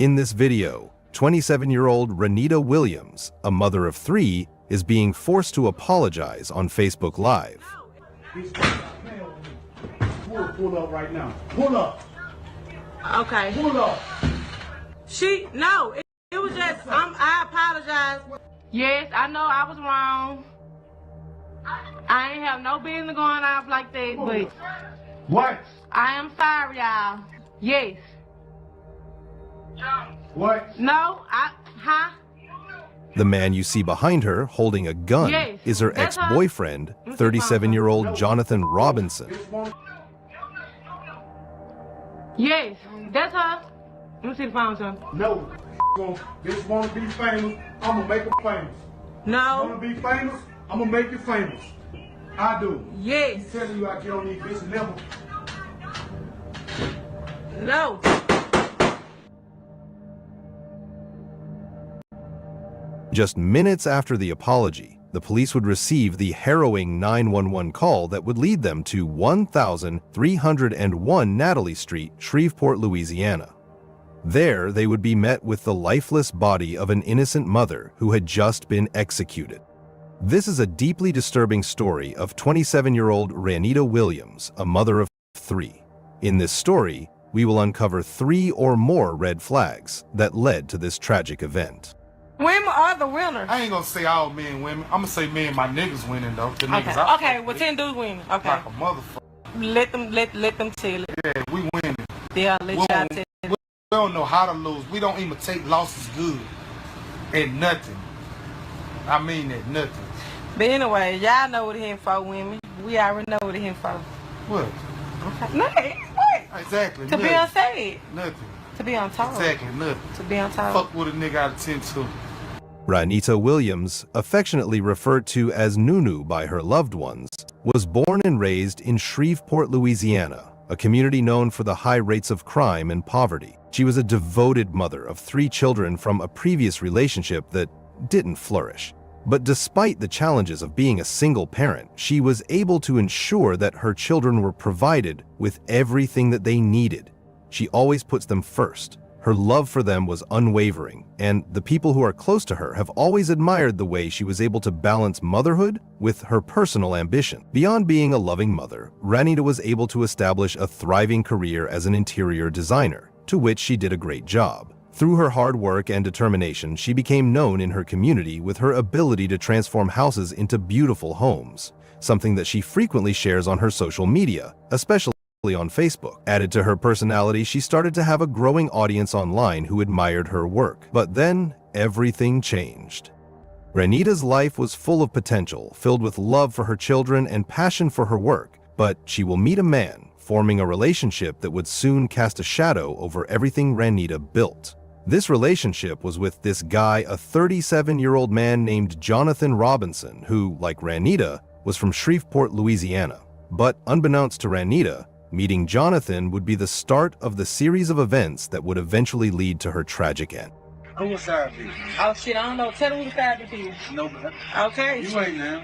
In this video, 27-year-old Renita Williams, a mother of 3, is being forced to apologize on Facebook Live. Pull up right now. Pull up. Okay. Pull up. No, it was just, I apologize. Yes, I know I was wrong. I ain't have no business going off like that, but What? I am sorry, y'all. Yes. What? No, The man you see behind her holding a gun Yes, is her that's her. ex-boyfriend, 37-year-old Jonathan Robinson. Yes, that's her. Let me see the phone, son. No. Just want to be famous. I'm going to make him famous. No. Want to be famous? I'm going to make you famous. I do. Yes. I'm telling you I get on these bitches level. No. Just minutes after the apology, the police would receive the harrowing 911 call that would lead them to 1301 Natalie Street, Shreveport, Louisiana. There, they would be met with the lifeless body of an innocent mother who had just been executed. This is a deeply disturbing story of 27-year-old Renita Williams, a mother of 3. In this story, we will uncover 3 or more red flags that led to this tragic event. Women are the winners. I ain't gonna say all men and women. I'm gonna say me and my niggas winning though. The Okay. niggas I Okay. fuck Well, with, 10 dudes winning. Okay. like a motherfucker. Let them tell it. Yeah, we winning. Yeah, let We y'all don't, tell it. we don't know how to lose. We don't even take losses good at nothing. I mean at nothing. But anyway, y'all know what it here for, women. We already know what it here for. What? Okay. Nothing. What? Exactly. To be nothing. unsaid. Nothing. To be untold. Exactly. Nothing. To be untold. Fuck with a nigga out of 10 too. Renita Williams, affectionately referred to as Nunu by her loved ones, was born and raised in Shreveport, Louisiana, a community known for the high rates of crime and poverty. She was a devoted mother of 3 children from a previous relationship that didn't flourish. But despite the challenges of being a single parent, she was able to ensure that her children were provided with everything that they needed. She always puts them first. Her love for them was unwavering, and the people who are close to her have always admired the way she was able to balance motherhood with her personal ambition. Beyond being a loving mother, Renita was able to establish a thriving career as an interior designer, to which she did a great job. Through her hard work and determination, she became known in her community with her ability to transform houses into beautiful homes, something that she frequently shares on her social media, especially on Facebook. Added to her personality, she started to have a growing audience online who admired her work. But then, everything changed. Renita's life was full of potential, filled with love for her children and passion for her work, but she will meet a man, forming a relationship that would soon cast a shadow over everything Renita built. This relationship was with this guy, a 37-year-old man named Jonathan Robinson, who, like Renita, was from Shreveport, Louisiana. But unbeknownst to Renita, meeting Jonathan would be the start of the series of events that would eventually lead to her tragic end. Who was side bitch? Oh shit, I don't know. Tell them who the side bitch is. No, but Okay. you ain't now.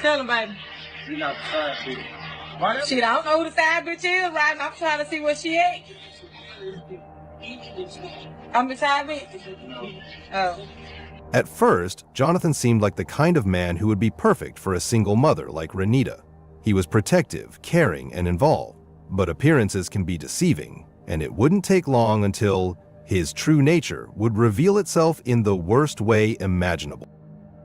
Tell them, baby. You not the side bitch. Why that? Shit, I don't know who the side bitch is right now. I'm trying to see where she at. I'm the side bitch? Oh. At first, Jonathan seemed like the kind of man who would be perfect for a single mother like Renita. He was protective, caring, and involved. But appearances can be deceiving, and it wouldn't take long until his true nature would reveal itself in the worst way imaginable.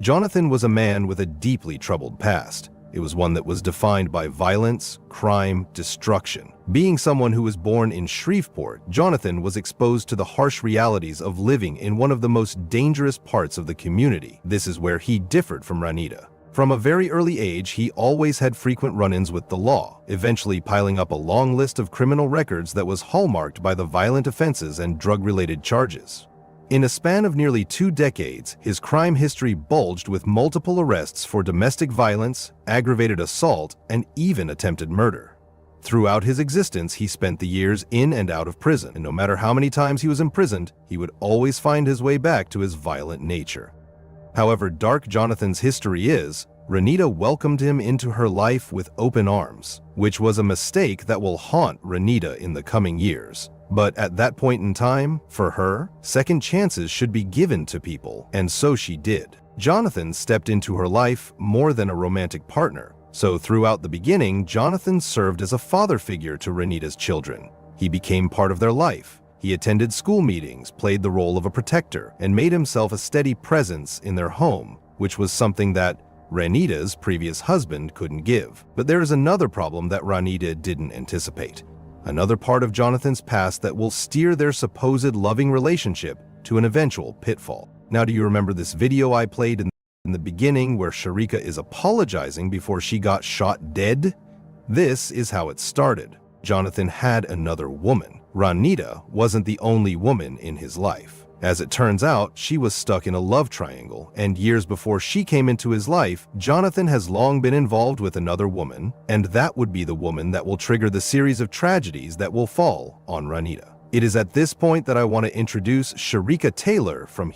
Jonathan was a man with a deeply troubled past. It was one that was defined by violence, crime, destruction. Being someone who was born in Shreveport, Jonathan was exposed to the harsh realities of living in one of the most dangerous parts of the community. This is where he differed from Renita. From a very early age, he always had frequent run-ins with the law, eventually piling up a long list of criminal records that was hallmarked by the violent offenses and drug-related charges. In a span of nearly 2 decades, his crime history bulged with multiple arrests for domestic violence, aggravated assault, and even attempted murder. Throughout his existence, he spent the years in and out of prison, and no matter how many times he was imprisoned, he would always find his way back to his violent nature. However dark Jonathan's history is, Renita welcomed him into her life with open arms, which was a mistake that will haunt Renita in the coming years. But at that point in time, for her, second chances should be given to people, and so she did. Jonathan stepped into her life more than a romantic partner. So throughout the beginning, Jonathan served as a father figure to Renita's children. He became part of their life. He attended school meetings, played the role of a protector, and made himself a steady presence in their home, which was something that Renita's previous husband couldn't give. But there is another problem that Renita didn't anticipate. Another part of Jonathan's past that will steer their supposed loving relationship to an eventual pitfall. Now, do you remember this video I played in the beginning where Sharika is apologizing before she got shot dead? This is how it started. Jonathan had another woman. Renita wasn't the only woman in his life. As it turns out, she was stuck in a love triangle, and years before she came into his life, Jonathan has long been involved with another woman, and that would be the woman that will trigger the series of tragedies that will fall on Renita. It is at this point that I want to introduce Sharika Taylor from.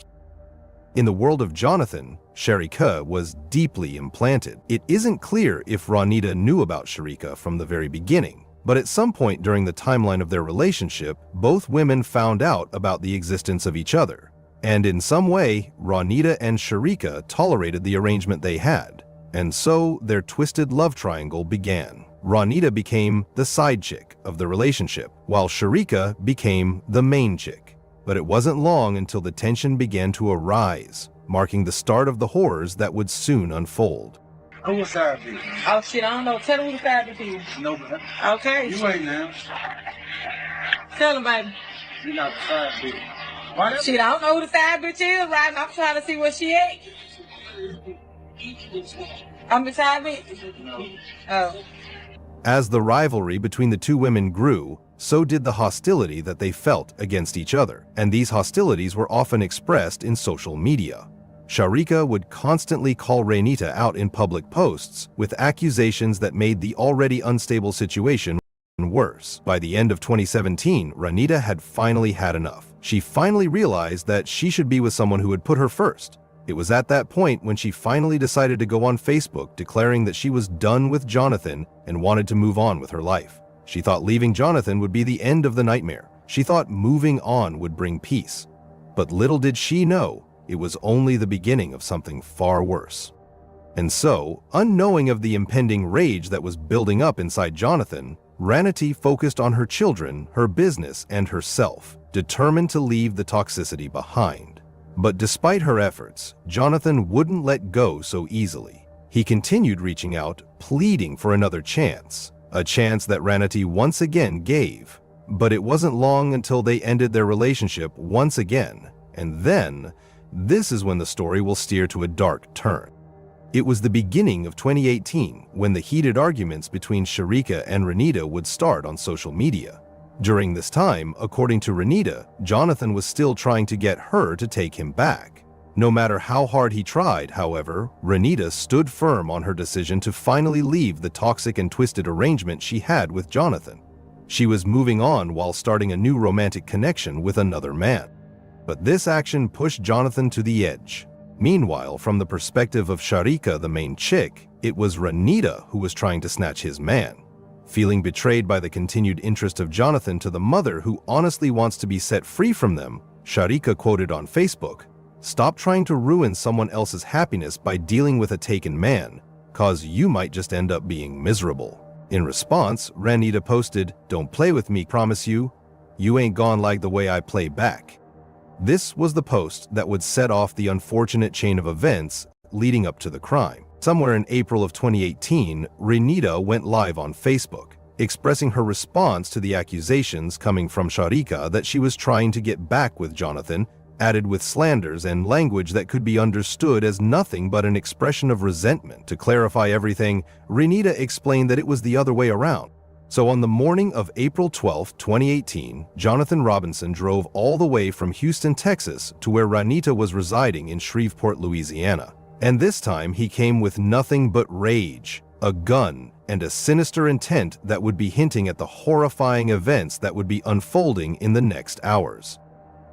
In the world of Jonathan, Sharika was deeply implanted. It isn't clear if Renita knew about Sharika from the very beginning, but at some point during the timeline of their relationship, both women found out about the existence of each other. And in some way, Renita and Sharika tolerated the arrangement they had. And so their twisted love triangle began. Renita became the side chick of the relationship, while Sharika became the main chick. But it wasn't long until the tension began to arise, marking the start of the horrors that would soon unfold. Who was side bitch? Oh shit, I don't know. Tell him who the side bitch is. No, but Okay. you ain't now. Tell him, baby. You not the side bitch. Why that? Shit, I don't know who the side bitch is, right? I'm trying to see where she at. I'm the side bitch? No. Oh. As the rivalry between the two women grew, so did the hostility that they felt against each other, and these hostilities were often expressed in social media. Sharika would constantly call Renita out in public posts with accusations that made the already unstable situation worse. By the end of 2017, Renita had finally had enough. She finally realized that she should be with someone who would put her first. It was at that point when she finally decided to go on Facebook declaring that she was done with Jonathan and wanted to move on with her life. She thought leaving Jonathan would be the end of the nightmare. She thought moving on would bring peace. But little did she know, it was only the beginning of something far worse. And so, unknowing of the impending rage that was building up inside Jonathan, Renita focused on her children, her business, and herself, determined to leave the toxicity behind. But despite her efforts, Jonathan wouldn't let go so easily. He continued reaching out, pleading for another chance, a chance that Renita once again gave. But it wasn't long until they ended their relationship once again, and then, this is when the story will steer to a dark turn. It was the beginning of 2018 when the heated arguments between Sharika and Renita would start on social media. During this time, according to Renita, Jonathan was still trying to get her to take him back. No matter how hard he tried, however, Renita stood firm on her decision to finally leave the toxic and twisted arrangement she had with Jonathan. She was moving on while starting a new romantic connection with another man. But this action pushed Jonathan to the edge. Meanwhile, from the perspective of Sharika, the main chick, it was Renita who was trying to snatch his man. Feeling betrayed by the continued interest of Jonathan to the mother who honestly wants to be set free from them, Sharika quoted on Facebook, "Stop trying to ruin someone else's happiness by dealing with a taken man, cause you might just end up being miserable." In response, Renita posted, "Don't play with me, promise you. You ain't gone like the way I play back." This was the post that would set off the unfortunate chain of events leading up to the crime. Somewhere in April of 2018, Renita went live on Facebook, expressing her response to the accusations coming from Sharika that she was trying to get back with Jonathan, added with slanders and language that could be understood as nothing but an expression of resentment. To clarify everything, Renita explained that it was the other way around. So on the morning of April 12, 2018, Jonathan Robinson drove all the way from Houston, Texas to where Renita was residing in Shreveport, Louisiana. And this time he came with nothing but rage, a gun, and a sinister intent that would be hinting at the horrifying events that would be unfolding in the next hours.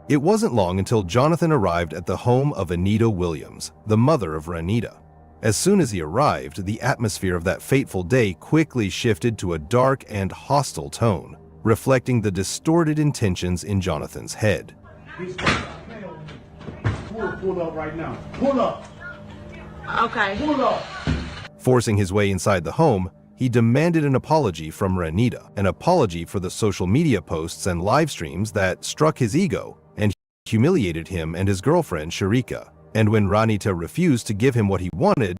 It wasn't long until Jonathan arrived at the home of Anita Williams, the mother of Renita. As soon as he arrived, the atmosphere of that fateful day quickly shifted to a dark and hostile tone. reflecting the distorted intentions in Jonathan's head. Pull up right now. Pull up. Okay. Pull up. Forcing his way inside the home, he demanded an apology from Ranita, an apology for the social media posts and live streams that struck his ego and humiliated him and his girlfriend Sharika. And when Ranita refused to give him what he wanted,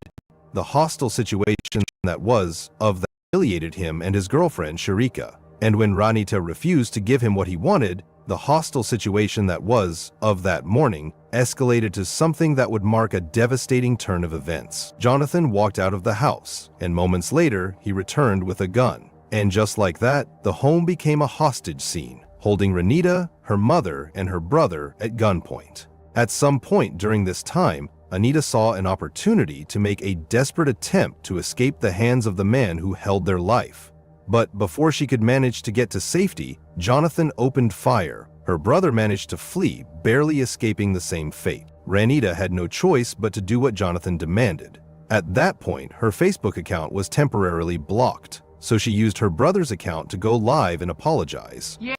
the hostile situation that was of that humiliated him and his girlfriend Sharika. And when Ranita refused to give him what he wanted, the hostile situation that was of that morning escalated to something that would mark a devastating turn of events. Jonathan walked out of the house, and moments later, he returned with a gun. And just like that, the home became a hostage scene, holding Ranita, her mother, and her brother at gunpoint. At some point during this time, Anita saw an opportunity to make a desperate attempt to escape the hands of the man who held their life. But before she could manage to get to safety, Jonathan opened fire. Her brother managed to flee, barely escaping the same fate. Ranita had no choice but to do what Jonathan demanded. At that point, her Facebook account was temporarily blocked, so she used her brother's account to go live and apologize. Yes,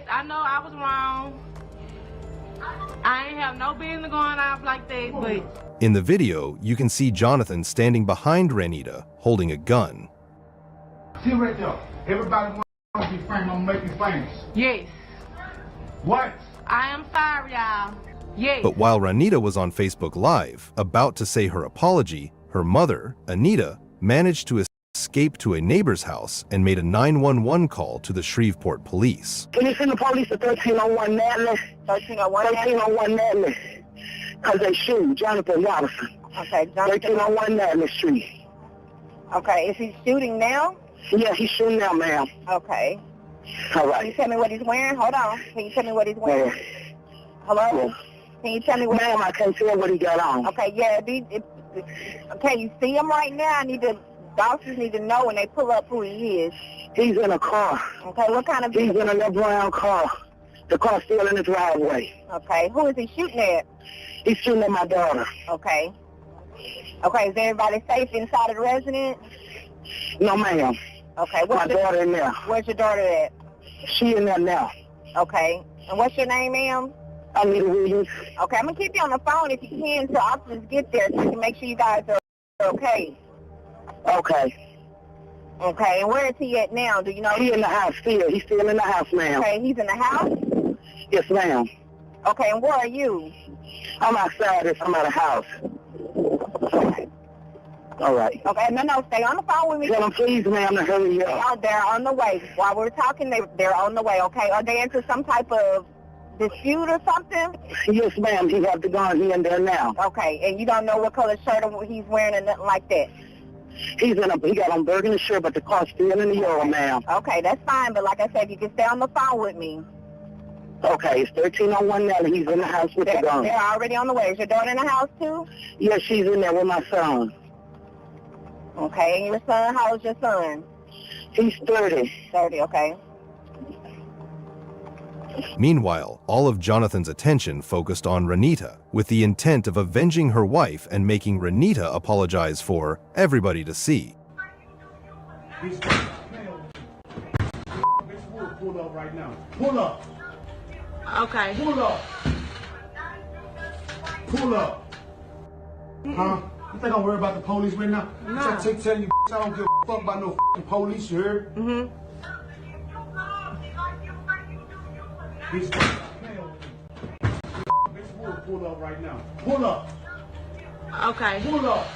I know I was wrong. I ain't have no business going off like that, but... In the video, you can see Jonathan standing behind Ranita, holding a gun. See right there. Everybody wants to be famous. I'm gonna make you famous. Yes. What? I am sorry, y'all. Yes. But while Ranita was on Facebook Live, about to say her apology, her mother, Anita, managed to escape to a neighbor's house and made a 911 call to the Shreveport police. Can you send the police to 1301 Natalie? 1301 Natalie. Because they shoot Jonathan Robinson. Okay, Jonathan. 1301 Natalie Street. Okay, is he shooting now? Yeah, he's shooting now, ma'am. Okay. All Can you right. tell me what he's wearing? Hold on. Can you tell me what he's wearing? Hello? Can you tell me what... Ma'am, I can't tell what he got on. Okay, yeah. Okay, you see him right now? The officers need to know when they pull up who he is. He's in a car. Okay, what kind of... He's in a little brown car. The car's still in the driveway. Okay, who is he shooting at? He's shooting at my daughter. Okay. Okay, is everybody safe inside of the residence? No, ma'am. Okay, My daughter in there. where's your daughter at? She in there now. Okay, and what's your name, ma'am? Anita Williams. Okay, I'm going to keep you on the phone if you can until officers get there so you can make sure you guys are okay. Okay. Okay, and where is he at now? Do you know? He in the house still. He's still in the house, ma'am. Okay, he's in the house? Yes, ma'am. Okay, and where are you? I'm outside. I'm at a house. All right. Okay, no, stay on the phone with me. Tell them, please, ma'am, to hurry up. They're on the way. While we're talking, they're on the way, okay? Are they into some type of dispute or something? Yes, ma'am. He got the gun. He in there now. Okay, and you don't know what color shirt he's wearing or nothing like that? He got on burgundy shirt, but the car's still in the yard, ma'am. Okay, that's fine, but like I said, you can stay on the phone with me. Okay, it's 1301 Nelly. He's in the house with the gun. They're already on the way. Is your daughter in the house, too? Yes, she's in there with my son. Okay, and your son, how old is your son? He's 30. 30, okay. Meanwhile, all of Jonathan's attention focused on Ranita, with the intent of avenging her wife and making Ranita apologize for everybody to see. This wood pull up right now. Pull up. Okay. Pull up. Pull up. Huh? You think I'm worried about the police right now? No. I tell you, I don't give a fuck about no police, you heard? Mm-hmm. This wood pull up right now. Pull up. Okay. Pull up.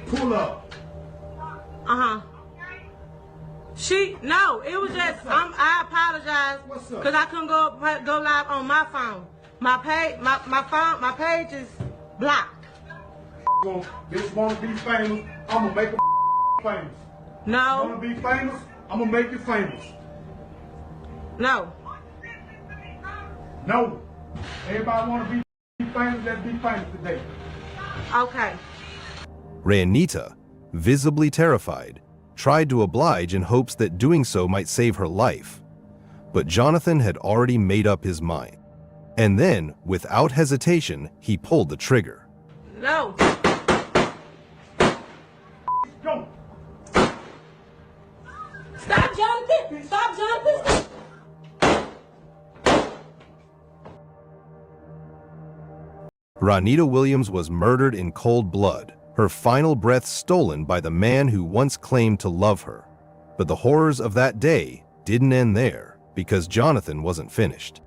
Pull up. Uh-huh. No, it was just, I apologize. What's up? Because I couldn't go live on my phone. My page is blocked. Bitch wanna be famous, I'm gonna make him famous. No. Wanna be famous, I'm gonna make you famous. No. No. Everybody wanna be famous, let's be famous today. Okay. Ranita, visibly terrified, tried to oblige in hopes that doing so might save her life. But Jonathan had already made up his mind. And then, without hesitation, he pulled the trigger. No. Go. Stop, Jonathan. Stop, Jonathan. Ronita Williams was murdered in cold blood, her final breath stolen by the man who once claimed to love her. But the horrors of that day didn't end there, because Jonathan wasn't finished.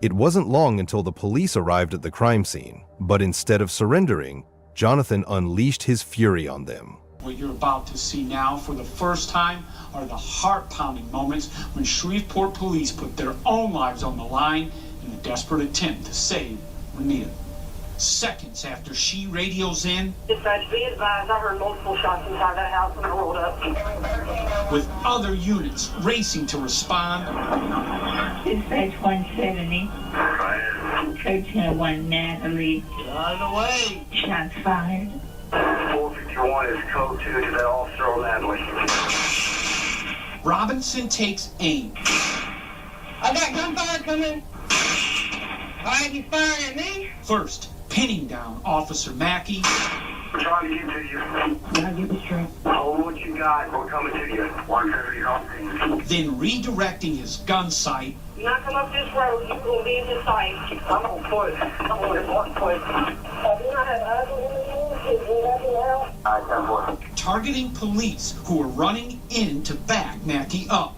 It wasn't long until the police arrived at the crime scene, but instead of surrendering, Jonathan unleashed his fury on them. What you're about to see now for the first time are the heart-pounding moments when Shreveport police put their own lives on the line in a desperate attempt to save Ronita. Seconds after she radios in, "Dispatch, be advised, I heard multiple shots inside that house when I rolled up." with other units racing to respond, Dispatch 170. 1301 Natalie. Out of the way. Shots fired. 451 is code 2 to that officer on Natalie. Robinson takes aim. I got gunfire coming. Why are you firing at me? First, pinning down Officer Mackey. We're trying to get to you. I'll give it straight. Hold what you got. We're coming to you. 170 Hopkins. Then redirecting his gun sight, You not come up this road, you're going to be in his sight. I'm on foot. I'm on this one foot. Have you not had eyes on you? Is you nothing else? I got one. targeting police who are running in to back Mackey up.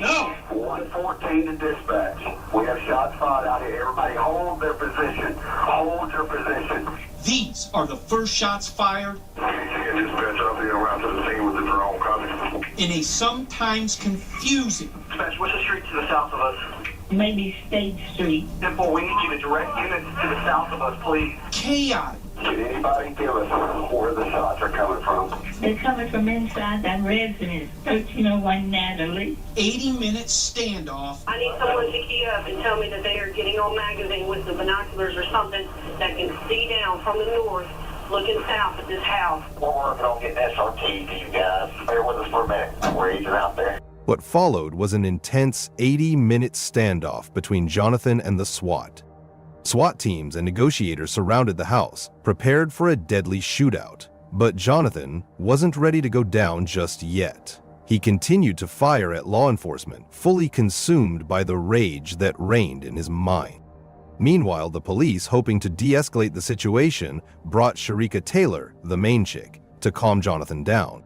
No! 114 to dispatch. We have shots fired out here. Everybody hold their position. Hold your position. These are the first shots fired Dispatch, I'll be around to the scene with the drone coming. in a sometimes confusing Dispatch, what's the street to the south of us? Maybe State Street. Simple, we need you to direct units to the south of us, please. chaotic. Can anybody give us where the shots are coming from? They're coming from inside that residence. 1301 Natalie. 80-minute standoff I need someone to key up and tell me that they are getting on magazine with the binoculars or something that can see down from the north, looking south at this house. We're working on getting SRT to you guys. Bear with us for a minute. We're agent out there. What followed was an intense 80-minute standoff between Jonathan and the SWAT. SWAT teams and negotiators surrounded the house, prepared for a deadly shootout. But Jonathan wasn't ready to go down just yet. He continued to fire at law enforcement, fully consumed by the rage that reigned in his mind. Meanwhile, the police, hoping to de-escalate the situation, brought Sharika Taylor, the main chick, to calm Jonathan down.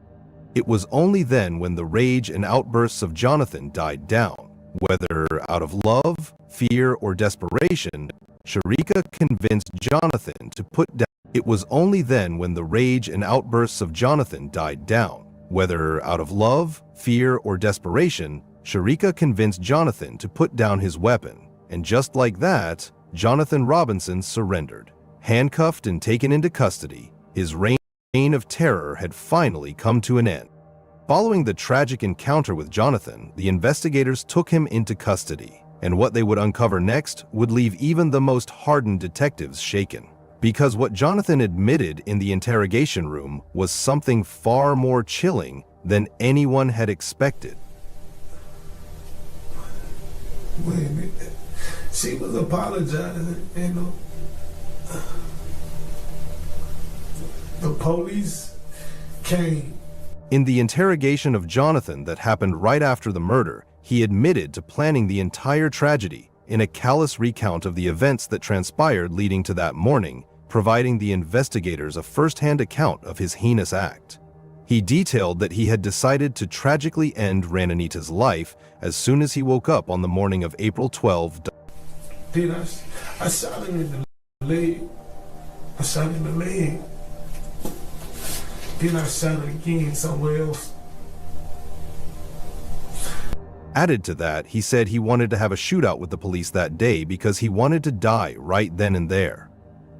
It was only then when the rage and outbursts of Jonathan died down, whether out of love, fear, or desperation, Sharika convinced Jonathan to put down. It was only then when the rage and outbursts of Jonathan died down, whether out of love, fear, or desperation, Sharika convinced Jonathan to put down his weapon. And just like that, Jonathan Robinson surrendered. Handcuffed and taken into custody, his reign of terror had finally come to an end. Following the tragic encounter with Jonathan, the investigators took him into custody, and what they would uncover next would leave even the most hardened detectives shaken. Because what Jonathan admitted in the interrogation room was something far more chilling than anyone had expected. Wait a minute. She was apologizing, you know. The police came. In the interrogation of Jonathan that happened right after the murder, he admitted to planning the entire tragedy in a callous recount of the events that transpired leading to that morning, providing the investigators a first-hand account of his heinous act. He detailed that he had decided to tragically end Rananita's life as soon as he woke up on the morning of April 12. Then I shot him in the leg. I shot him in the leg. Then I shot him again somewhere else. Added to that, he said he wanted to have a shootout with the police that day because he wanted to die right then and there.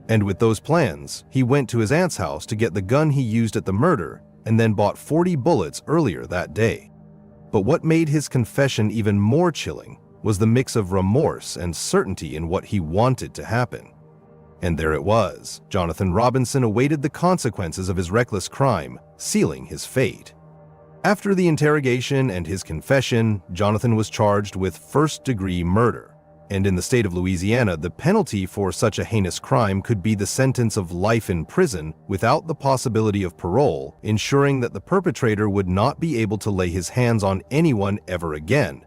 And with those plans, he went to his aunt's house to get the gun he used at the murder and then bought 40 bullets earlier that day. But what made his confession even more chilling was the mix of remorse and certainty in what he wanted to happen. And there it was. Jonathan Robinson awaited the consequences of his reckless crime, sealing his fate. After the interrogation and his confession, Jonathan was charged with first-degree murder. And in the state of Louisiana, the penalty for such a heinous crime could be the sentence of life in prison without the possibility of parole, ensuring that the perpetrator would not be able to lay his hands on anyone ever again.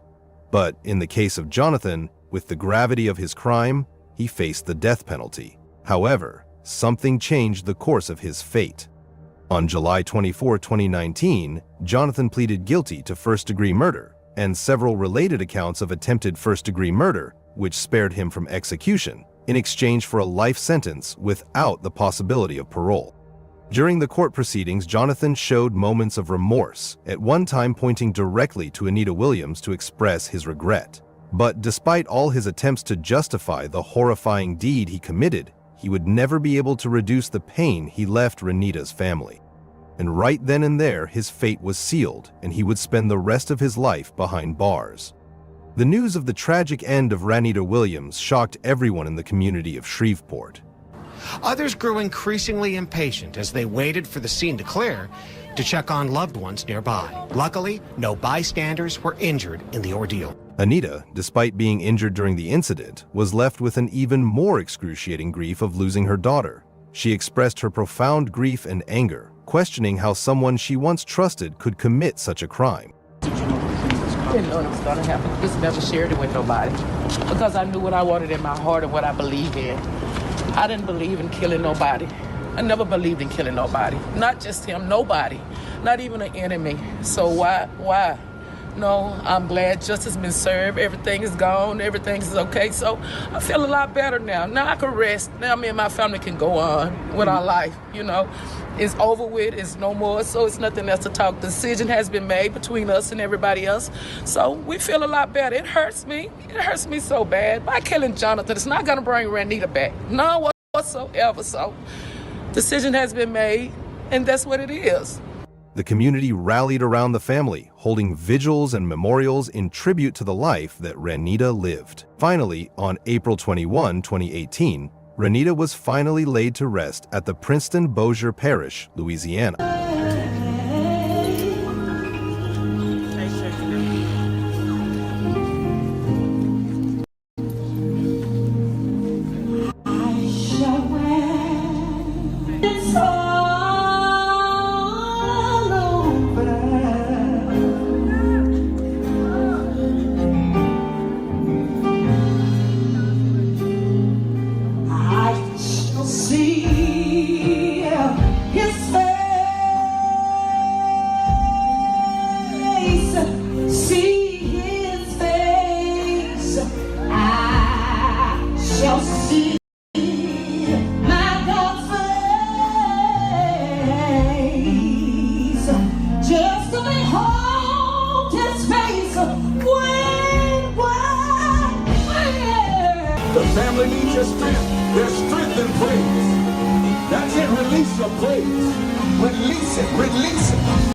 But in the case of Jonathan, with the gravity of his crime, he faced the death penalty. However, something changed the course of his fate. On July 24, 2019, Jonathan pleaded guilty to first-degree murder and several related accounts of attempted first-degree murder, which spared him from execution, in exchange for a life sentence without the possibility of parole. During the court proceedings, Jonathan showed moments of remorse, at one time pointing directly to Anita Williams to express his regret. But despite all his attempts to justify the horrifying deed he committed, he would never be able to reduce the pain he left Renita's family. And right then and there, his fate was sealed, and he would spend the rest of his life behind bars. The news of the tragic end of Ranita Williams shocked everyone in the community of Shreveport. Others grew increasingly impatient as they waited for the scene to clear to check on loved ones nearby. Luckily, no bystanders were injured in the ordeal. Anita, despite being injured during the incident, was left with an even more excruciating grief of losing her daughter. She expressed her profound grief and anger, questioning how someone she once trusted could commit such a crime. I didn't know it was going to happen. Just never shared it with nobody because I knew what I wanted in my heart and what I believe in. I didn't believe in killing nobody. I never believed in killing nobody. Not just him, nobody. Not even an enemy. So why? No, I'm glad justice has been served. Everything is gone. Everything is okay. So I feel a lot better now. Now I can rest. Now me and my family can go on with our life, you know. It's over with. It's no more. So it's nothing else to talk. The decision has been made between us and everybody else. So we feel a lot better. It hurts me. It hurts me so bad. By killing Jonathan, it's not going to bring Ranita back. None whatsoever. So decision has been made, and that's what it is. The community rallied around the family, holding vigils and memorials in tribute to the life that Ranita lived. Finally, on April 21, 2018, Ranita was finally laid to rest at the Princeton-Bossier Parish, Louisiana. The family needs your strength. There's strength in praise. That's it. Release your praise. Release it. Release it.